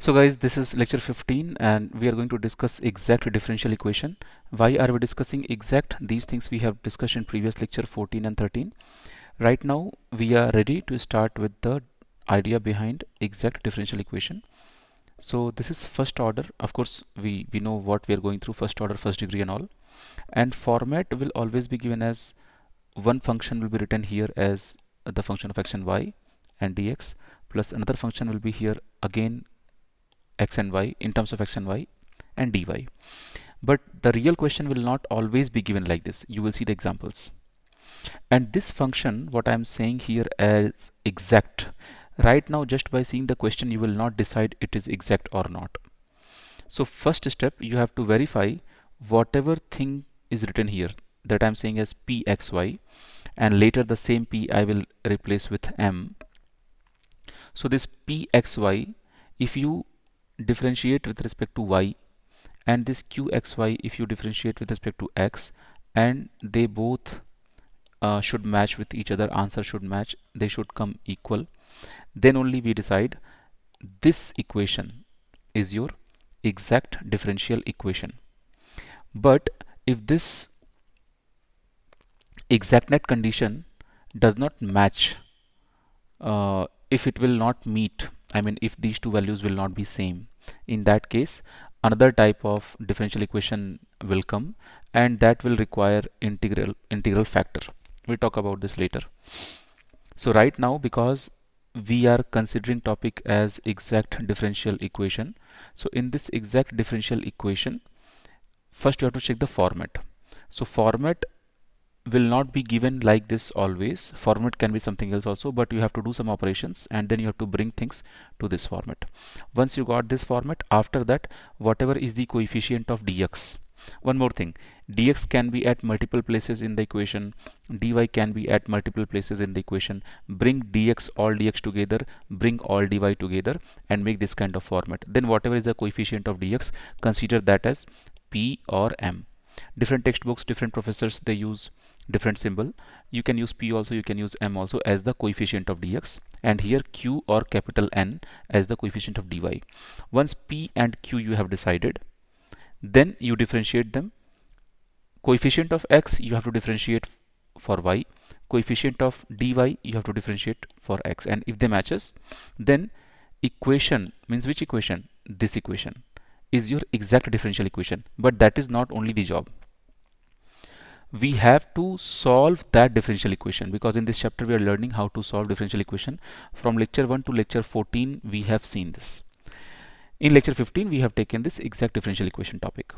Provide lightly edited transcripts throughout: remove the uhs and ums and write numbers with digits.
So guys, this is lecture 15 and we are going to discuss exact differential equation. Why are we discussing exact? These things we have discussed in previous lecture 14 and 13. Right now we are ready to start with the idea behind exact differential equation. So this is first order. Of course, we know what we are going through, first order, first degree and all. And format will always be given as one function will be written here as the function of x and y and dx, plus another function will be here again x and y in terms of x and y and dy. But the real question will not always be given like this. You will see the examples. And this function, what I'm saying here as exact, right now just by seeing the question you will not decide it is exact or not. So first step, you have to verify whatever thing is written here that I'm saying as pxy, and later the same p I will replace with m. So this pxy, if you differentiate with respect to y, and this qxy if you differentiate with respect to x, and they both should match with each other, answer should match, they should come equal, then only we decide this equation is your exact differential equation. But if this exactness condition does not match, if it will not meet, I mean if these two values will not be same, in that case another type of differential equation will come, and that will require integral factor. We'll talk about this later. So right now, because we are considering topic as exact differential equation, so in this exact differential equation, first you have to check the format. So format will not be given like this always. Format can be something else also, but you have to do some operations and then you have to bring things to this format. Once you got this format, after that whatever is the coefficient of dx, one more thing, dx can be at multiple places in the equation, dy can be at multiple places in the equation. Bring dx, all dx together, bring all dy together and make this kind of format. Then whatever is the coefficient of dx, consider that as p or m. Different textbooks, different professors, they use different symbol. You can use p also, you can use m also as the coefficient of dx, and here q or capital N as the coefficient of dy. Once p and q you have decided, then you differentiate them. Coefficient of x you have to differentiate for y, coefficient of dy you have to differentiate for x, and if they matches, then equation means which equation? This equation is your exact differential equation. But that is not only the job, we have to solve that differential equation, because in this chapter we are learning how to solve differential equation. From lecture 1 to lecture 14 we have seen this. In lecture 15 we have taken this exact differential equation topic.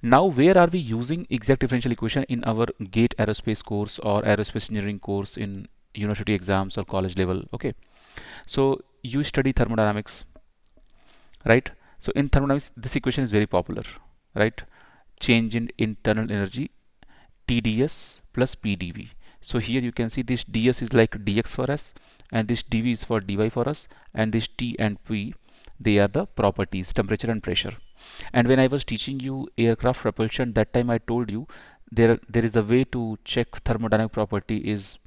Now where are we using exact differential equation? In our GATE aerospace course or aerospace engineering course in university exams or college level. Okay, so you study thermodynamics, right? So in thermodynamics this equation is very popular, right? Change in internal energy, TdS plus PdV. So here you can see this ds is like dx for us, and this dv is for dy for us, and this t and p, they are the properties, temperature and pressure. And when I was teaching you aircraft propulsion, that time I told you there is a way to check thermodynamic property is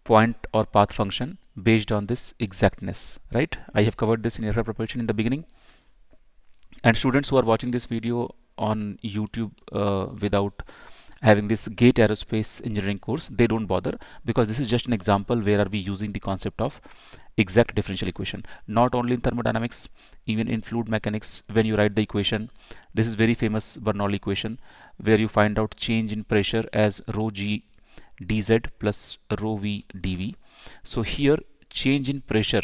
point or path function based on this exactness, right? I have covered this in aircraft propulsion in the beginning. And students who are watching this video on YouTube without having this GATE aerospace engineering course, they don't bother, because this is just an example where are we using the concept of exact differential equation. Not only in thermodynamics, even in fluid mechanics, when you write the equation, this is very famous Bernoulli equation, where you find out change in pressure as rho g dz plus rho v dv. So here change in pressure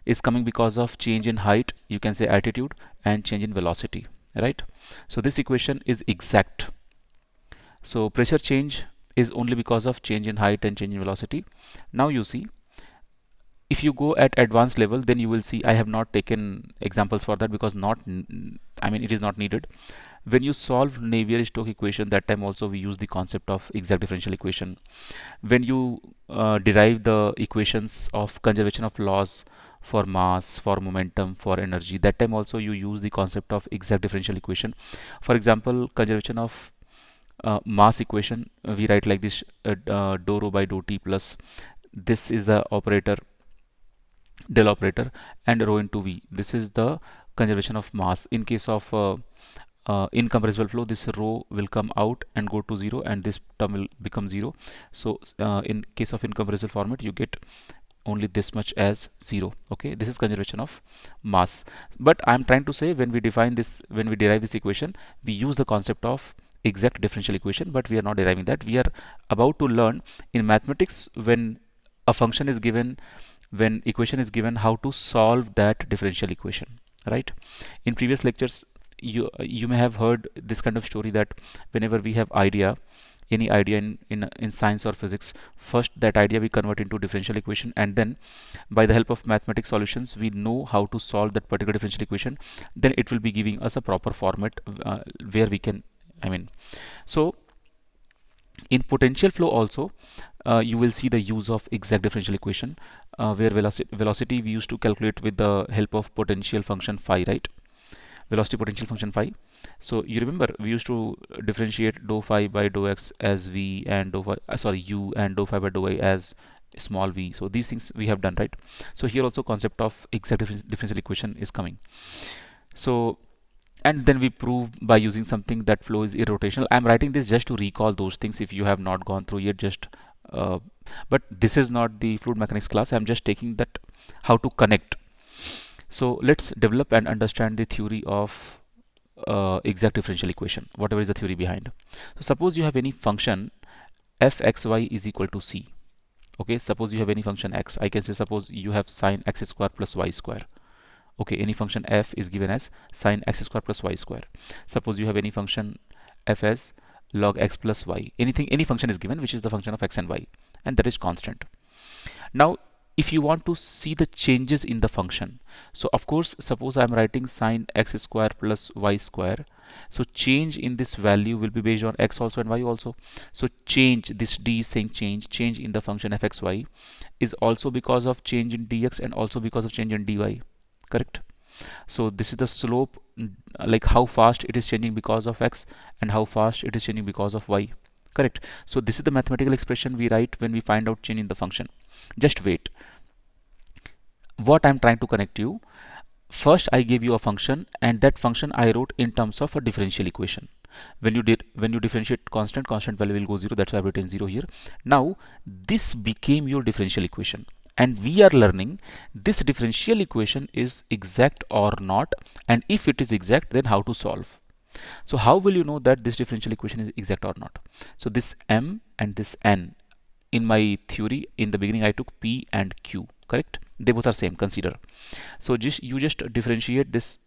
is coming because of change in height, you can say altitude, and change in velocity, right? So this equation is exact. So pressure change is only because of change in height and change in velocity. Now you see, if you go at advanced level, then you will see I have not taken examples for that, because it is not needed. When you solve Navier-Stokes equation, that time also we use the concept of exact differential equation. When you derive the equations of conservation of laws for mass, for momentum, for energy, that time also you use the concept of exact differential equation. For example, conservation of mass equation, we write like this, dou rho by dou t plus, this is the operator, del operator, and rho into v, this is the conservation of mass. In case of incompressible flow, this rho will come out and go to 0, and this term will become 0. So in case of incompressible format, you get only this much as 0. Okay, this is conservation of mass. But I'm trying to say, when we define this, when we derive this equation, we use the concept of exact differential equation, but we are not deriving that. We are about to learn in mathematics, when a function is given, when equation is given, how to solve that differential equation, right? In previous lectures, you may have heard this kind of story, that whenever we have any idea in science or physics, first that idea we convert into differential equation, and then by the help of mathematics solutions we know how to solve that particular differential equation. Then it will be giving us a proper format where we can, so in potential flow also, you will see the use of exact differential equation, where velocity we used to calculate with the help of potential function phi, right? Velocity potential function phi. So you remember we used to differentiate dou phi by dou x as v, and dou phi, u, and dou phi by dou y as small v. So these things we have done, right? So here also concept of exact differential equation is coming. So, and then we prove by using something that flow is irrotational. I'm writing this just to recall those things if you have not gone through yet. Just but this is not the fluid mechanics class. I'm just taking that how to connect. So let's develop and understand the theory of exact differential equation, whatever is the theory behind. So suppose you have any function fxy is equal to c. Okay, suppose you have any function x. I can say, suppose you have sine x square plus y square. Okay, any function f is given as sine x square plus y square. Suppose you have any function f as log x plus y. Any function is given which is the function of x and y, and that is constant. Now if you want to see the changes in the function, so of course, suppose I'm writing sine x square plus y square, so change in this value will be based on x also and y also. So change, this d is saying change in the function fxy is also because of change in dx and also because of change in dy, correct? So this is the slope, like how fast it is changing because of x and how fast it is changing because of y, correct? So this is the mathematical expression we write when we find out change in the function. Just wait, what I'm trying to connect you, first I gave you a function, and that function I wrote in terms of a differential equation. When you differentiate constant value will go 0, that's why I've written 0 here. Now this became your differential equation, and we are learning this differential equation is exact or not, and if it is exact, then how to solve. So how will you know that this differential equation is exact or not? So this m and this n, in my theory in the beginning I took p and q, correct? They both are same, consider. So you just differentiate this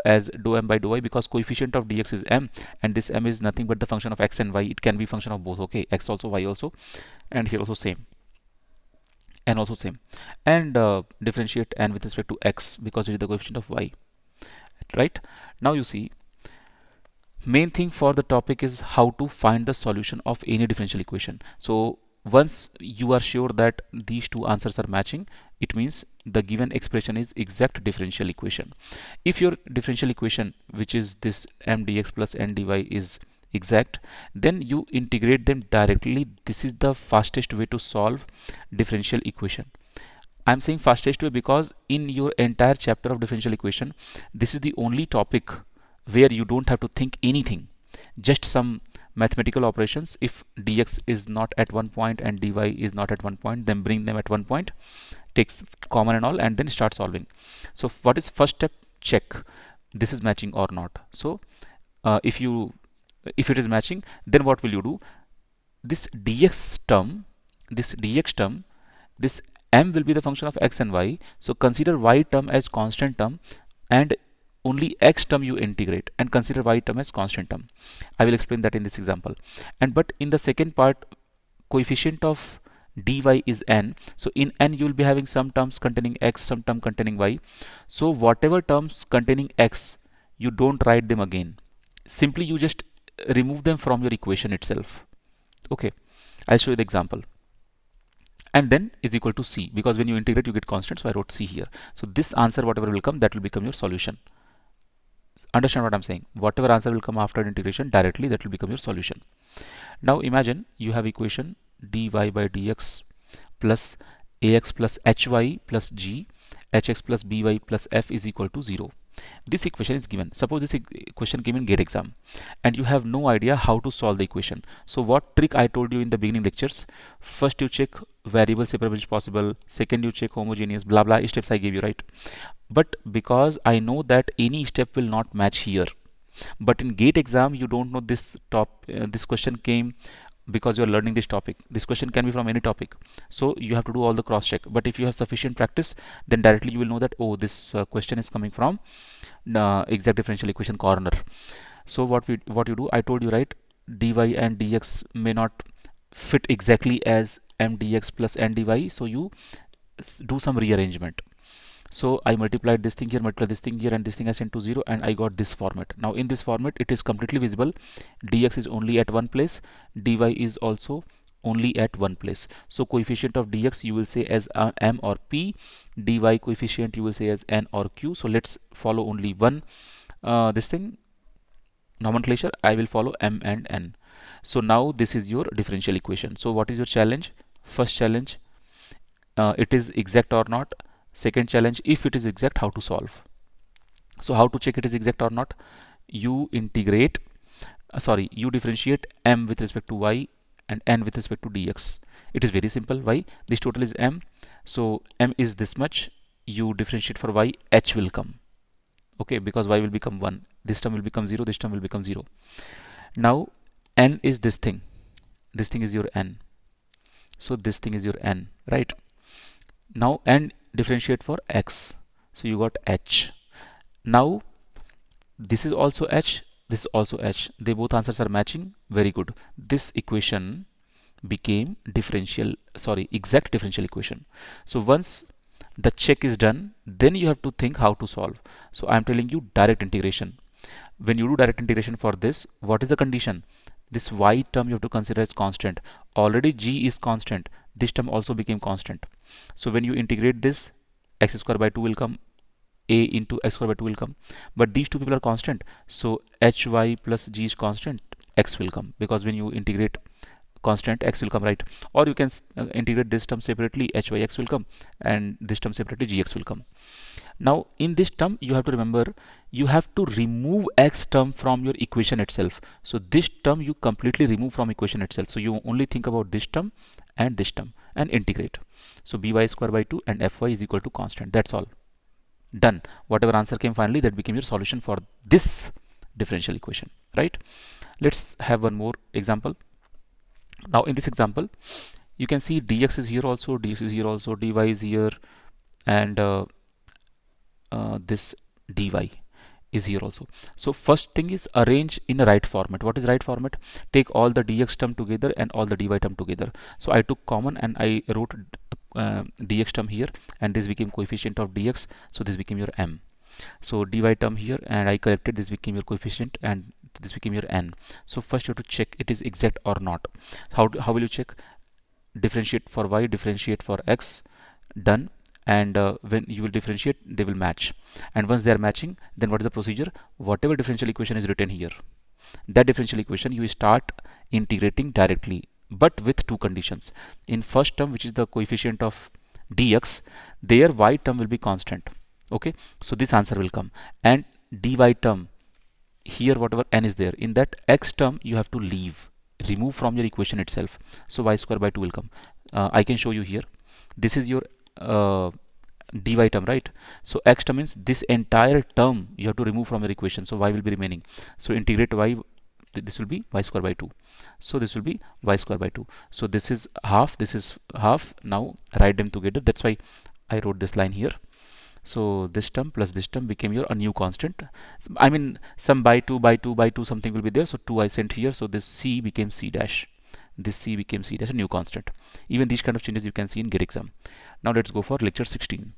as dou m by dou y, because coefficient of dx is m, and this m is nothing but the function of x and y. It can be function of both, okay, x also, y also, and here also same, and also same. And differentiate n with respect to x because it is the coefficient of y, right? Now you see, main thing for the topic is how to find the solution of any differential equation. So once you are sure that these two answers are matching, it means the given expression is exact differential equation. If your differential equation, which is this m dx plus n dy, is exact, then you integrate them directly. This is the fastest way to solve differential equation. I'm saying fastest way because in your entire chapter of differential equation, this is the only topic where you don't have to think anything, just some mathematical operations. If dx is not at one point and dy is not at one point, then bring them at one point, takes common and all, and then start solving. So what is first step? Check this is matching or not. So if it is matching, then what will you do? This dx term, this m will be the function of x and y, so consider y term as constant term, and only x term you integrate, and consider y term as constant term. I will explain that in this example. And but in the second part, coefficient of dy is n, so in n you will be having some terms containing x, some term containing y. So whatever terms containing x, you don't write them again, simply you just remove them from your equation itself. Okay, I'll show you the example. And then is equal to c, because when you integrate you get constant, so I wrote c here. So this answer, whatever will come, that will become your solution. Understand what I'm saying? Whatever answer will come after integration directly, that will become your solution. Now imagine you have equation dy by dx plus ax plus hy plus g hx plus by plus f is equal to 0. this equation is given. Suppose this equation came in gate exam and you have no idea how to solve the equation. So what trick I told you in the beginning lectures: first you check variable separability possible, second you check homogeneous, blah blah steps I gave you, right? But because I know that any step will not match here, but in gate exam you don't know this this question came because you are learning this topic. This question can be from any topic, so you have to do all the cross check. But if you have sufficient practice, then directly you will know that, oh, this question is coming from exact differential equation corner. So what you do, I told you, right? Dy and dx may not fit exactly as m dx plus n dy, so you do some rearrangement. So I multiplied this thing here, multiplied this thing here, and this thing I sent to 0, and I got this format. Now in this format it is completely visible. Dx is only at one place, dy is also only at one place. So coefficient of dx you will say as m or p, dy coefficient you will say as n or q. So let's follow only one this thing nomenclature. I will follow m and n. So now this is your differential equation. So what is your challenge? First challenge, it is exact or not. Second challenge, if it is exact, how to solve. So how to check it is exact or not? You integrate, you differentiate m with respect to y and n with respect to dx. It is very simple. Why? This total is m, so m is this much. You differentiate for y, h will come. Okay, because y will become 1. This term will become 0. This term will become 0. Now n is this thing. This thing is your n. So this thing is your n, right? Now n differentiate for x, so you got h. Now this is also h, this is also h. They both answers are matching. Very good. This equation became exact differential equation. So once the check is done, then you have to think how to solve. So I am telling you direct integration. When you do direct integration for this, what is the condition? This y term you have to consider as constant. Already g is constant. This term also became constant. So when you integrate this, x square by 2 will come, a into x square by 2 will come. But these two people are constant. So hy plus g is constant, x will come. Because when you integrate constant, x will come, right? Or you can integrate this term separately, hyx will come, and this term separately, gx will come. Now in this term you have to remember, you have to remove x term from your equation itself. So this term you completely remove from equation itself. So you only think about this term and integrate. So by square by 2 and fy is equal to constant. That's all. Done. Whatever answer came finally, that became your solution for this differential equation, right? Let's have one more example. Now in this example you can see dx is here also, dx is here also, dy is here, and this dy is here also. So first thing is arrange in a right format. What is right format? Take all the dx term together and all the dy term together. So I took common and I wrote dx term here, and this became coefficient of dx, so this became your m. So dy term here, and I corrected, this became your coefficient and this became your n. So first you have to check it is exact or not. How will you check? Differentiate for y, differentiate for x, done. And when you will differentiate, they will match. And once they are matching, then what is the procedure? Whatever differential equation is written here, that differential equation you start integrating directly, but with two conditions. In first term, which is the coefficient of dx, their y term will be constant. Okay, so this answer will come. And dy term here, whatever n is there, in that x term you have to remove from your equation itself. So y square by 2 will come. I can show you here. This is your dy term, right? So x term means this entire term you have to remove from your equation, so y will be remaining. So integrate y, this will be y square by 2. So this will be y square by 2. So this is half, this is half. Now write them together. That's why I wrote this line here. So this term plus this term became your a new constant. I mean some by 2 by 2 by 2 something will be there. So 2 I sent here. So this c became c dash. This c became c dash, a new constant. Even these kind of changes you can see in GATE exam. Now let's go for lecture 16.